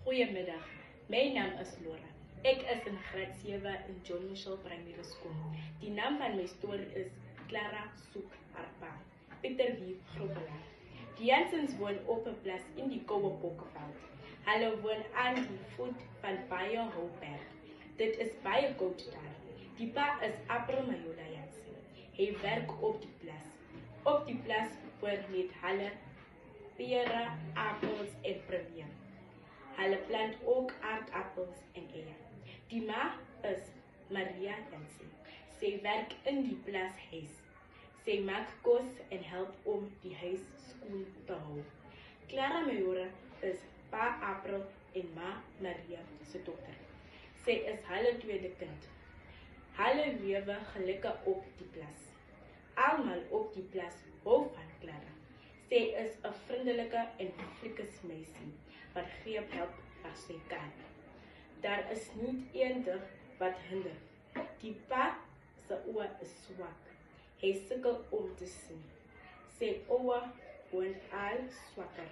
Goeiemiddag, my naam is Laura. Ek is in graad 7 in John Mitchell Primary School. Die naam van my storie is Clara soek haar pa. Pieter wie Grobbelaar. Die Jansens woon op 'n plaas in die Koue Bokkeveld. Hulle woon aan die voet van baie hoë berg. Dit is baie koud daar. Die pa is April Majola Jansen. Hy werk op die plaas. Op die plaas word met hulle pere, appels en prunier. Hulle plant ook aardappels en eier. Die ma is Maria Jansen. Sy werk in die plaashuis. Sy maak kos en help om die huis skoon te hou. Clara Majora is pa April en ma Maria se dogter. Sy is hulle tweede kind. Hulle lewe gelukkig op die plaas. Almal op die plaas hou van Clara. Sy is 'n vriendelike en flieke meisie wat greep help as sy kan. Daar is nie eendag wat hinder. Die pa se oë is swak. Hy sukkel om te sien. Sy oë word al swakker.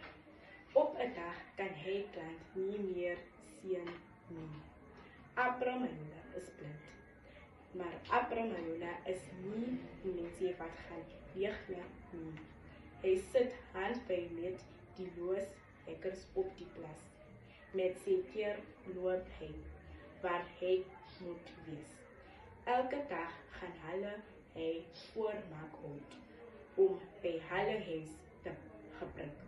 Op 'n dag kan hy klant nie meer sien nie. April Majola is blind. Maar April Majola is nie die mensie wat gaan leegloop nie. Hy sit hand by met die looshekkers op die plaas. Met sy keer loop hy, waar hy moet wees. Elke dag gaan hulle hy voormaak hout, om by hulle huis te gebruik.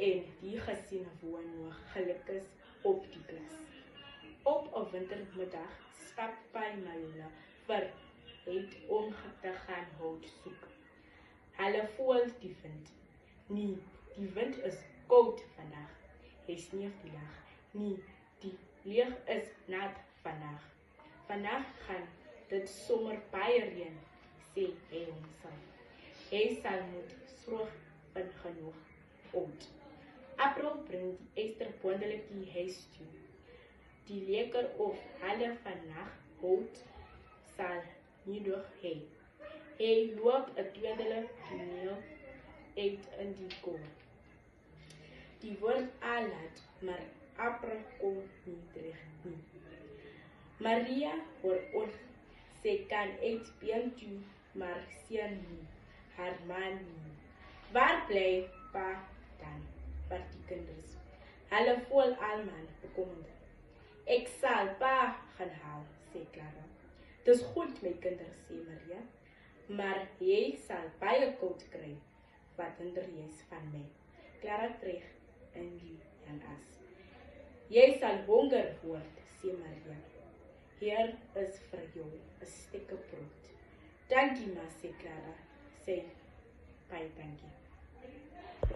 En die gesin woon nog gelukkig op die plaas. Op 'n wintermiddag stap pa Majola vir het om te gaan hout soek. Hulle voel die wind. Nee, die wind is koud vandag. Hy sneef die lag. Nee, die leeg is nat vandag. Vandag gaan dit sommer baie reën, sê hy homself. Hy sal moet sorg van genoeg hout. April bring die Esther bondelik die huis toe. Die leker of hulle vandag hout sal nie nog hê. Hy loop 'n tweede meel uit in die koor. Die word al laat, maar April kom nie terug nie. Maria hoor of sy kan uit been toe, maar sien nie haar man nie. Waar bly pa dan? Waar die kinders? Hulle voel almal bekommerd. Ek sal pa gaan haal, sê Clara. Dis goed my kinders, sê Maria, maar jy sal baie koud kry. Wat hinder jy's van my? Clara terug in die as. Jy sal honger word, sê Maria. Hier is vir jou 'n stukkie brood. Dankie ma, sê Clara. Sê baie dankie.